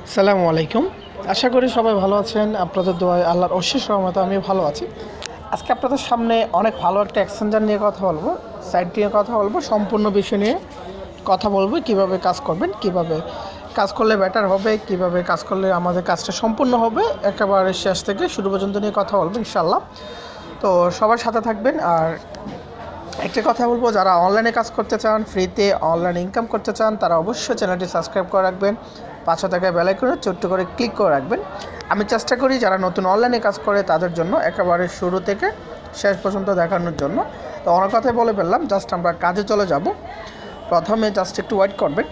আসসালামু আলাইকুম। আশা করি সবাই ভালো আছেন। আপনাদের দোয়ায় আল্লাহর অশেষ রহমতে আমিও ভালো আছি। আজকে আপনাদের সামনে অনেক ভালো একটা এক্সচেঞ্জার নিয়ে কথা বলবো, সাইট নিয়ে কথা বলবো, সম্পূর্ণ বিষয় নিয়ে কথা বলবো। কিভাবে কাজ করবেন, কিভাবে কাজ করলে বেটার হবে, কিভাবে কাজ করলে আমাদের কাজটা সম্পূর্ণ হবে, একেবারে শেষ থেকে শুরু পর্যন্ত নিয়ে কথা বলবো ইনশাআল্লাহ। তো সবার সাথে থাকবেন। আর একটা কথা বলবো, যারা অনলাইনে কাজ করতে চান, ফ্রিতে অনলাইনে ইনকাম করতে চান, তারা অবশ্যই চ্যানেলটি সাবস্ক্রাইব করে রাখবেন, পাশে থাকা বেল আইকনে ছোট্ট করে ক্লিক করে রাখবেন। আমি চেষ্টা করি যারা নতুন অনলাইনে কাজ করে তাদের জন্য একেবারে শুরু থেকে শেষ পর্যন্ত দেখানোর জন্য। তো অনেক কথাই বলে ফেললাম, জাস্ট আমরা কাজে চলে যাব। প্রথমে জাস্ট একটু ওয়েট করবেন।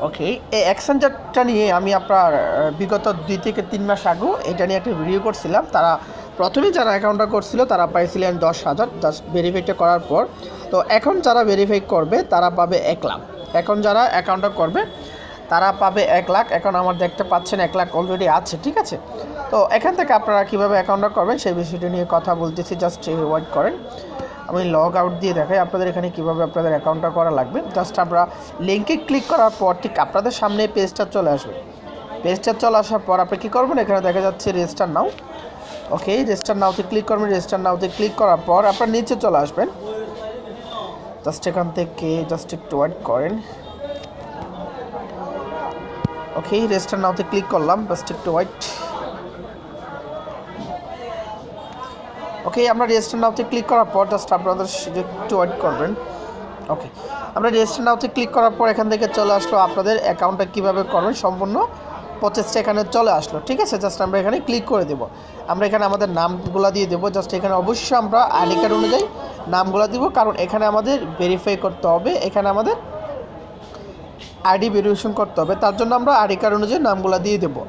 ওকে, এই এক্সচেঞ্জারটা নিয়ে আমি আপনার বিগত 2 থেকে 3 মাস আগেও এটা নিয়ে একটা ভিডিও করছিলাম। তারা প্রথমেই যারা অ্যাকাউন্টটা করছিল তারা পাইছিলেন 10,000 জাস্ট ভেরিফাইটা করার পর। তো এখন যারা ভেরিফাই করবে তারা পাবে 1,00,000। এখন যারা অ্যাকাউন্টটা করবে তারা পাবে 1,00,000। এখন আমার দেখতে পাচ্ছেন 1,00,000 অলরেডি আছে, ঠিক আছে। তো এখান থেকে আপনারা কীভাবে অ্যাকাউন্টটা করবেন সেই বিষয়টা নিয়ে কথা বলতেছি, জাস্ট ওয়েট করেন। আমি লগ আউট দিয়ে দেখাই আপনাদের এখানে কীভাবে আপনাদের অ্যাকাউন্টটা করা লাগবে। জাস্ট আমরা লিঙ্কে ক্লিক করার পর ঠিক আপনাদের সামনে পেজটা চলে আসবে। পেজটা চলে আসার পর আপনি কী করবেন, এখানে দেখা যাচ্ছে রেজিস্টার নাও। ওকে, রেজিস্টার নাওতে ক্লিক করবেন। রেজিস্টার নাওতে ক্লিক করার পর আপনার নিচে চলে আসবেন। জাস্ট এখান থেকে জাস্ট একটু ওয়েট করেন। ওকে, রেজিস্টার নাওতে ক্লিক করলাম, জাস্ট একটু ওয়েট। ওকে, আমরা রেজিস্টার নাওতে ক্লিক করার পর জাস্ট আপনাদের একটু ওয়েট করবেন। ওকে, আমরা রেজিস্টার নাওতে ক্লিক করার পর এখান থেকে চলে আসলো আপনাদের অ্যাকাউন্টটা কীভাবে করবেন সম্পূর্ণ প্রসেসটা এখানে চলে আসলো, ঠিক আছে। জাস্ট আমরা এখানে ক্লিক করে দেবো। আমরা এখানে আমাদের নামগুলো দিয়ে দেবো। জাস্ট এখানে অবশ্যই আমরা আইডি কার্ড অনুযায়ী নামগুলো দিব, কারণ এখানে আমাদের ভেরিফাই করতে হবে, এখানে আমাদের আইডি ভেরিফিকেশন করতে হবে। তার জন্য আমরা আইডি কার্ড অনুযায়ী নামগুলো দিয়ে দেবো।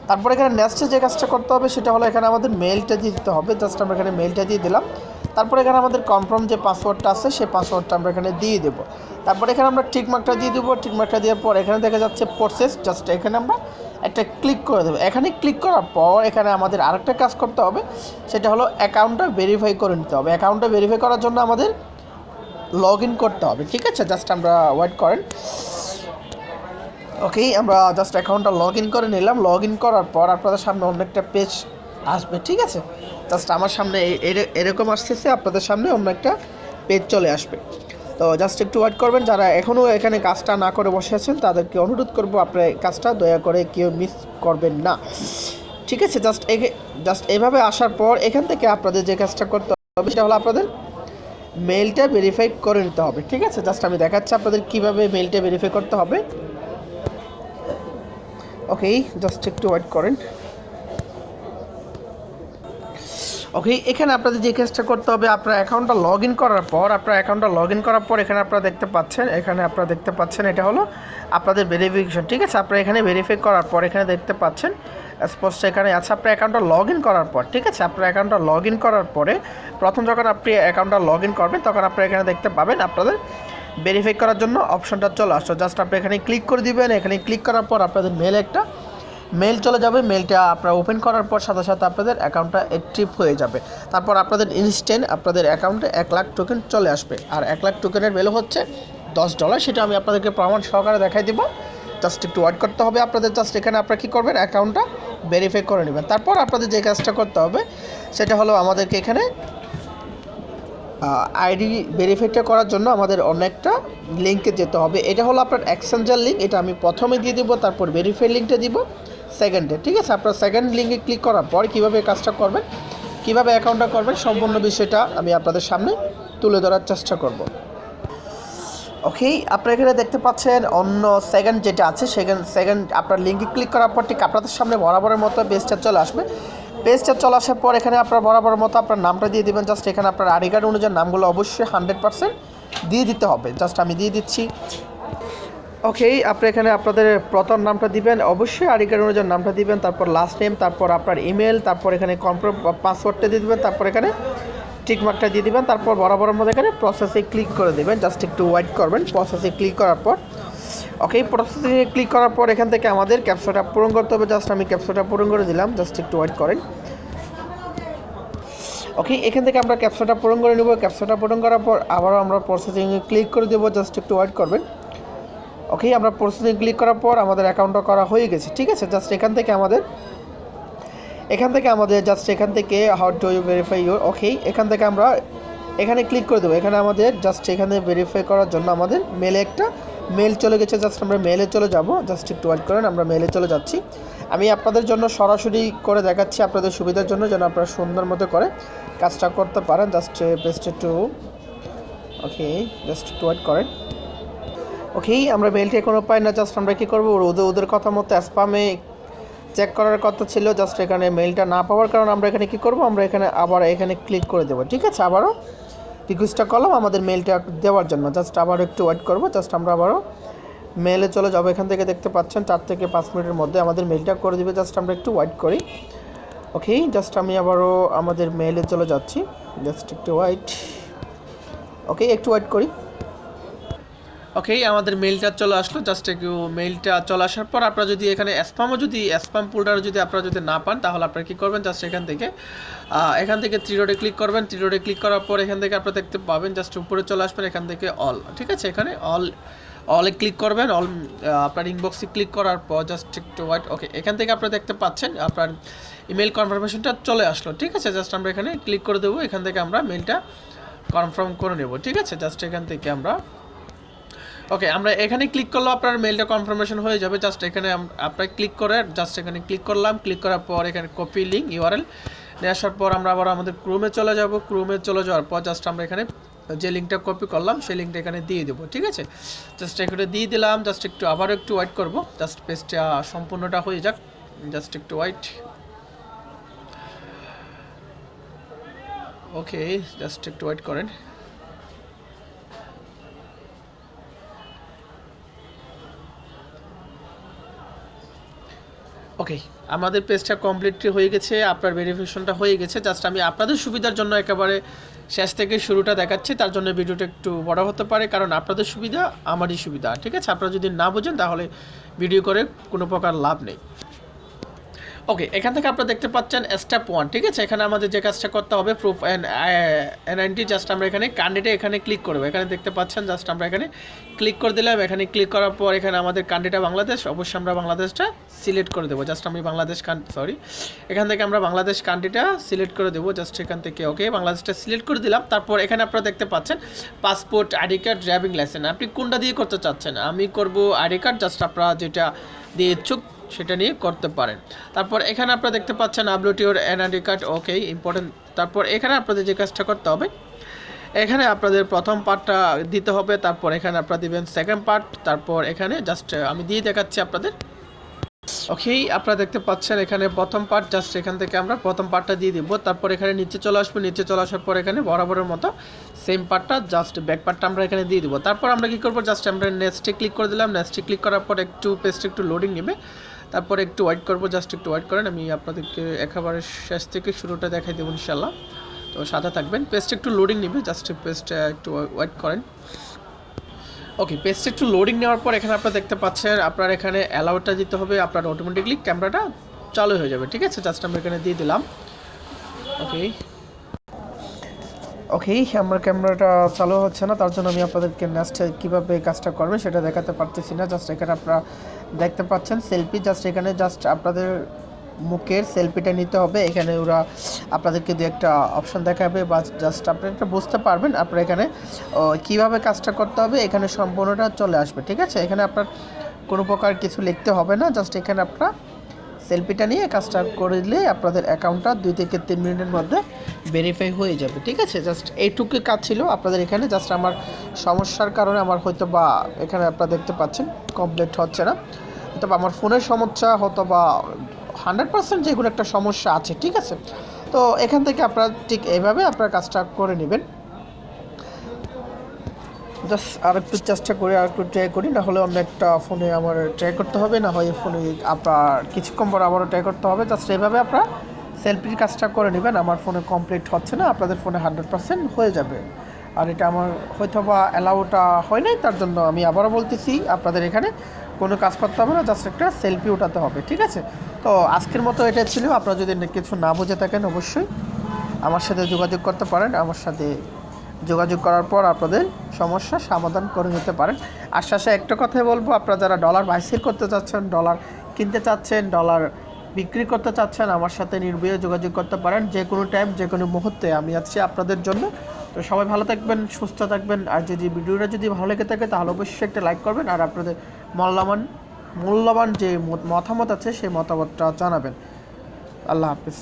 তারপর এখানে নেক্সটে যে কাজটা করতে হবে সেটা হলো এখানে আমাদের মেলটা দিয়ে দিতে হবে। জাস্ট আমরা এখানে মেলটা দিয়ে দিলাম। তারপর এখানে আমাদের কনফার্ম যে পাসওয়ার্ডটা আছে সেই পাসওয়ার্ডটা আমরা এখানে দিয়ে দেবো। তারপর এখানে আমরা টিকমার্কটা দিয়ে দেবো। টিকমার্কটা দেওয়ার পর এখানে দেখা যাচ্ছে প্রসেস, জাস্ট এখানে আমরা একটা ক্লিক করে দেবো। এখানে ক্লিক করার পর এখানে আমাদের আরেকটা কাজ করতে হবে, সেটা হলো অ্যাকাউন্টটা ভেরিফাই করে নিতে হবে। অ্যাকাউন্টটা ভেরিফাই করার জন্য আমাদের লগ ইন করতে হবে, ঠিক আছে। জাস্ট আমরা ওয়েট করেন। ওকে, আমরা জাস্ট অ্যাকাউন্টটা লগ ইন করে নিলাম। লগ ইন করার পর আপনাদের সামনে অন্য একটা পেজ আসবে, ঠিক আছে। জাস্ট আমার সামনে এরকম আসতেছে, আপনাদের সামনে অন্য একটা পেজ চলে আসবে। তো জাস্ট একটু ওয়েট করবেন। যারা এখনও এখানে কাজটা না করে বসে আছেন তাদেরকে অনুরোধ করবো আপনার কাজটা দয়া করে কেউ মিস করবেন না, ঠিক আছে। জাস্ট এভাবে আসার পর এখান থেকে আপনাদের যে কাজটা করতে হবে সেটা হলো আপনাদের মেলটা ভেরিফাই করে নিতে হবে, ঠিক আছে। জাস্ট আমি দেখাচ্ছি আপনাদের কীভাবে মেলটা ভেরিফাই করতে হবে। ওকে, জাস্ট একটু ওয়েট করেন। ওকে, এখানে আপনাদের যে কাজটা করতে হবে, আপনার অ্যাকাউন্টটা লগ ইন করার পর এখানে আপনারা দেখতে পাচ্ছেন এটা হলো আপনাদের ভেরিফিকেশন, ঠিক আছে। আপনারা এখানে ভেরিফাই করার পর এখানে দেখতে পাচ্ছেন স্পষ্ট এখানে আছে আপনার অ্যাকাউন্টটা লগ ইন করার পর, ঠিক আছে। আপনার অ্যাকাউন্টটা লগ ইন করার পরে প্রথম যখন আপনি অ্যাকাউন্টটা লগ ইন করবেন তখন আপনারা এখানে দেখতে পাবেন আপনাদের ভেরিফাই করার জন্য অপশনটা চলে আসলো। জাস্ট আপনি এখানে ক্লিক করে দিবেন। এখানে ক্লিক করার পর আপনাদের মেল চলে যাবে। মেলটা আপনারা ওপেন করার পর সাথে সাথে আপনাদের অ্যাকাউন্টটা অ্যাক্টিভ হয়ে যাবে। তারপর আপনাদের ইনস্ট্যান্ট আপনাদের অ্যাকাউন্টে 1,00,000 টোকেন চলে আসবে। আর 1,00,000 টোকেনের ভ্যালু হচ্ছে $10। সেটা আমি আপনাদেরকে প্রমাণ সহকারে দেখাই দিব। জাস্ট একটু ওয়েট করতে হবে আপনাদের। জাস্ট এখানে আপনারা কী করবেন, অ্যাকাউন্টটা ভেরিফাই করে নেবেন। তারপর আপনাদের যে কাজটা করতে হবে সেটা হলো আমাদেরকে এখানে আইডি ভেরিফাইটা করার জন্য আমাদের অনেকটা লিঙ্কে যেতে হবে। এটা হলো আপনার এক্সচেঞ্জার লিঙ্ক, এটা আমি প্রথমে দিয়ে দেবো, তারপর ভেরিফাই লিঙ্কটা দিব সেকেন্ডে, ঠিক আছে। আপনার সেকেন্ড লিঙ্কে ক্লিক করার পর কীভাবে কাজটা করবেন, কীভাবে অ্যাকাউন্টটা করবেন সম্পূর্ণ বিষয়টা আমি আপনাদের সামনে তুলে ধরার চেষ্টা করব। ওকে, আপনারা এখানে দেখতে পাচ্ছেন অন্য সেকেন্ড যেটা আছে সেকেন্ড আপনার লিঙ্কে ক্লিক করার পর ঠিক আপনাদের সামনে বরাবরের মতো পেজটা চলে আসবে। পেজটা চলে আসার পর এখানে আপনার বরাবরের মতো আপনার নামটা দিয়ে দেবেন। জাস্ট এখানে আপনার আইডি কার্ড অনুযায়ী নামগুলো অবশ্যই 100% দিয়ে দিতে হবে। জাস্ট আমি দিয়ে দিচ্ছি। ওকে, আপনি এখানে আপনাদের প্রথম নামটা দিবেন, অবশ্যই আইডি কার্ড অনুযায়ী নামটা দিবেন, তারপর লাস্ট নেম, তারপর আপনার ইমেল, তারপর এখানে কনফার্ম পাসওয়ার্ডটা দিয়ে দেবেন, তারপর এখানে টিকমার্কটা দিয়ে দিবেন, তারপর বরাবরের মধ্যে এখানে প্রসেসে ক্লিক করে দেবেন। জাস্ট একটু ওয়েট করবেন। প্রসেসে ক্লিক করার পর ওকে, প্রসেসে ক্লিক করার পর এখান থেকে আমাদের ক্যাপচাটা পূরণ করতে হবে। জাস্ট আমি ক্যাপচাটা পূরণ করে দিলাম। জাস্ট একটু ওয়েট করেন। ওকে, এখান থেকে আমরা ক্যাপচাটা পূরণ করে নেব। ক্যাপচাটা পূরণ করার পর আবারও আমরা প্রসেসিংয়ে ক্লিক করে দেবো। জাস্ট একটু ওয়েট করবেন। ওকে, আমরা প্রসেসিং ক্লিক করার পর আমাদের অ্যাকাউন্টটা করা হয়ে গেছে। ঠিক আছে, জাস্ট এখান থেকে আমাদের জাস্ট এখান থেকে how do you verify your, okay, এখান থেকে আমরা এখানে ক্লিক করে দেবো। এখানে আমাদের জাস্ট এখানে ভেরিফাই করার জন্য আমাদের মেলে একটা মেল চলে গেছে। জাস্ট আমরা মেলে চলে যাব, জাস্ট একটু ওয়েট করেন, আমরা মেলে চলে যাচ্ছি। আমি আপনাদের জন্য সরাসরি করে দেখাচ্ছি আপনাদের সুবিধার জন্য, যেন আপনারা সুন্দর মতো করে কাজটা করতে পারেন। জাস্ট পেস্ট টু, ওকে, জাস্ট একটু ওয়েট করেন। ওকে, আমরা মেলটা এখনও পাই না। জাস্ট আমরা কী করবো, ওদের কথা মতো স্প্যামে চেক করার কথা ছিল। জাস্ট এখানে মেলটা না পাওয়ার কারণে আমরা এখানে কী করবো, আমরা এখানে আবার এখানে ক্লিক করে দেবো। ঠিক আছে, আবারও রিকোয়েস্টটা করলাম আমাদের মেলটা দেওয়ার জন্য। জাস্ট আবার একটু ওয়েট করবো। জাস্ট আমরা আবারও মেলে চলে যাবো। এখান থেকে দেখতে পাচ্ছেন 4 থেকে 5 মিনিটের মধ্যে আমাদের মেলটা করে দেবে। জাস্ট আমরা একটু ওয়েট করি। ওকে, জাস্ট আমি আবারও আমাদের মেলে চলে যাচ্ছি। জাস্ট একটু ওয়েট, ওকে, একটু ওয়েট করি। ওকে, আমাদের মেলটা চলে আসলো। জাস্ট একটু মেলটা চলে আসার পর আপনারা যদি এখানে স্প্যাম ফোল্ডার যদি আপনারা যদি না পান, তাহলে আপনারা কী করবেন, জাস্ট এখান থেকে 3 ডটে ক্লিক করবেন। 3 ডটে ক্লিক করার পর এখান থেকে আপনারা দেখতে পাবেন, জাস্ট উপরে চলে আসবেন, এখান থেকে অল। ঠিক আছে, এখানে অলে ক্লিক করবেন। আপনার ইনবক্সে ক্লিক করার পর জাস্ট একটু ওয়েট। ওকে, এখান থেকে আপনারা দেখতে পাচ্ছেন আপনার ইমেল কনফার্মেশনটা চলে আসলো। ঠিক আছে, জাস্ট আমরা এখানে ক্লিক করে দেবো। এখান থেকে আমরা মেলটা কনফার্ম করে নেব। ঠিক আছে, জাস্ট এখান থেকে আমরা, ওকে, আমরা এখানে ক্লিক করলে আপনার মেলটা কনফার্মেশন হয়ে যাবে। জাস্ট এখানে আপনার ক্লিক করে জাস্ট এখানে ক্লিক করলাম। ক্লিক করার পর এখানে কপি লিঙ্ক ইউআরএল নিয়ে আসার পর আমরা আবার আমাদের ক্রোমে চলে যাব। ক্রোমে চলে যাওয়ার পর জাস্ট আমরা এখানে যে লিঙ্কটা কপি করলাম সেই লিঙ্কটা এখানে দিয়ে দেবো। ঠিক আছে, জাস্ট এখানে দিয়ে দিলাম। জাস্ট আবারও একটু ওয়েট করবো, জাস্ট পেজটা সম্পূর্ণটা হয়ে যাক। জাস্ট একটু ওয়েট। ওকে, জাস্ট একটু ওয়েট করেন। ওকে, আমাদের পেজটা কমপ্লিটলি হয়ে গেছে, আপনার ভেরিফিকেশনটা হয়ে গেছে। জাস্ট আমি আপনাদের সুবিধার জন্য একেবারে শেষ থেকে শুরুটা দেখাচ্ছি। তার জন্য ভিডিওটা একটু বড় হতে পারে, কারণ আপনাদের সুবিধা আমারই সুবিধা। ঠিক আছে, আপনারা যদি না বোঝেন তাহলে ভিডিও করে কোনো প্রকার লাভ নেই। ওকে, এখান থেকে আপনারা দেখতে পাচ্ছেন স্টেপ 1। ঠিক আছে, এখানে আমাদের যে কাজটা করতে হবে, প্রুফ এনআইডি, জাস্ট আমরা এখানে ক্যান্ডিডেট এখানে ক্লিক করবো। এখানে দেখতে পাচ্ছেন, জাস্ট আমরা এখানে ক্লিক করে দিলাম। এখানে ক্লিক করার পর এখানে আমাদের কান্ট্রিটা বাংলাদেশ, অবশ্যই আমরা বাংলাদেশটা সিলেক্ট করে দেবো। জাস্ট আমি বাংলাদেশ এখান থেকে আমরা বাংলাদেশ কান্ট্রিটা সিলেক্ট করে দেবো। জাস্ট এখান থেকে ওকে, বাংলাদেশটা সিলেক্ট করে দিলাম। তারপর এখানে আপনারা দেখতে পাচ্ছেন passport, ID card, driving licence, আপনি কোনটা দিয়ে করতে চাচ্ছেন। আমি করব আইডি কার্ড। জাস্ট আপনারা যেটা দিয়ে ইচ্ছুক সেটা নিয়ে করতে পারেন। তারপর এখানে আপনারা দেখতে পাচ্ছেন upload your NID card, okay, important. তারপর এখানে আপনাদের যে কাজটা করতে হবে, এখানে আপনাদের প্রথম পার্টটা দিতে হবে। তারপর এখানে আপনারা দিবেন সেকেন্ড পার্ট। তারপর এখানে জাস্ট আমি দিয়ে দেখাচ্ছি আপনাদের। ওকে, আপনারা দেখতে পাচ্ছেন এখানে প্রথম পার্ট, জাস্ট এখান থেকে আমরা প্রথম পার্টটা দিয়ে দিব। তারপর এখানে নিচে চলে আসবো। নিচে চলে আসার পর এখানে বরাবরের মতো সেম পার্টটা, জাস্ট ব্যাক পার্টটা আমরা এখানে দিয়ে দিব। তারপর আমরা কী করবো, জাস্ট আমরা নেক্সটে ক্লিক করে দিলাম। নেক্সটে ক্লিক করার পর একটু পেজটা একটু লোডিং নেবে। তারপর একটু ওয়েট করবো, জাস্ট একটু ওয়েট করেন। আমি আপনাদেরকে একেবারে শেষ থেকে শুরুটা দেখাই দেবো ইনশাল্লাহ, তো সাথে থাকবেন। পেজটা একটু লোডিং নেবে, জাস্ট পেজটা একটু ওয়েট করেন। ওকে, পেজটা একটু লোডিং নেওয়ার পর এখানে আপনারা দেখতে পাচ্ছেন আপনার এখানে অ্যালাউটা দিতে হবে, আপনার অটোমেটিকলি ক্যামেরাটা চালু হয়ে যাবে। ঠিক আছে, জাস্ট আমরা এখানে দিয়ে দিলাম। ওকে, ওকে, আমার ক্যামেরাটা চালু হচ্ছে না, তার জন্য আমি আপনাদেরকে নেক্সট কীভাবে কাজটা করবে সেটা দেখাতে পারতেছি না। জাস্ট এখানে আপনারা দেখতে পাচ্ছেন সেলফি, জাস্ট এখানে জাস্ট আপনাদের মুখের সেলফিটা নিতে হবে। এখানে ওরা আপনাদেরকে দু একটা অপশান দেখাবে, বা জাস্ট আপনারা এটা বুঝতে পারবেন আপনারা এখানে কীভাবে কাজটা করতে হবে, এখানে সম্পূর্ণটা চলে আসবে। ঠিক আছে, এখানে আপনার কোনো প্রকার কিছু লিখতে হবে না। জাস্ট এখানে আপনারা সেলফিটা নিয়ে কাজটা করে দিলে আপনাদের অ্যাকাউন্টটা 2 থেকে 3 মিনিটের মধ্যে ভেরিফাই হয়ে যাবে। ঠিক আছে, জাস্ট এইটুকু কাজ ছিল আপনাদের এখানে। জাস্ট আমার সমস্যার কারণে আমার হয়তো বা এখানে আপনারা দেখতে পাচ্ছেন কমপ্লিট হচ্ছে না, হয়তো বা আমার ফোনের সমস্যা, হয়তো বা 100% যে কোনো একটা সমস্যা আছে। ঠিক আছে, তো এখান থেকে আপনারা ঠিক এইভাবে আপনার কাজটা করে নেবেন। জাস্ট আর একটু চেষ্টা করি, আর একটু ট্রাই করি, না হলে অন্য একটা ফোনে আমার ট্রাই করতে হবে, না হয় ফোনে আপনার কিছুক্ষণ পর আবারও ট্রাই করতে হবে। জাস্ট এইভাবে আপনারা সেলফির কাজটা করে নেবেন। আমার ফোনে কমপ্লিট হচ্ছে না, আপনাদের ফোনে 100% হয়ে যাবে। আর এটা আমার হয়তো বা অ্যালাউটা হয় নাই, তার জন্য আমি আবারও বলতেছি আপনাদের এখানে কোনো কাজ করতে হবে না, জাস্ট একটা সেলফি উঠাতে হবে। ঠিক আছে, তো আজকের মতো এটা ছিল। আপনারা যদি কিছু না বুঝে থাকেন অবশ্যই আমার সাথে যোগাযোগ করতে পারেন, আমার সাথে যোগাযোগ করার পর আপনাদের সমস্যা সমাধান করে নিতে পারেন। আর শেষে একটা কথাই বলবো, আপনারা যারা ডলার বাই সেল করতে চাচ্ছেন, ডলার কিনতে চাচ্ছেন, ডলার বিক্রি করতে চাচ্ছেন, আমার সাথে নির্ভয়ে যোগাযোগ করতে পারেন। যে কোনো টাইম, যে কোনো মুহূর্তে আমি আছি আপনাদের জন্য। তো সবাই ভালো থাকবেন, সুস্থ থাকবেন। আর যদি ভিডিওটা যদি ভালো লেগে থাকে তাহলে অবশ্যই একটা লাইক করবেন, আর আপনাদের মূল্যবান যে মতামত আছে সেই মতামতটা জানাবেন। আল্লাহ হাফিজ।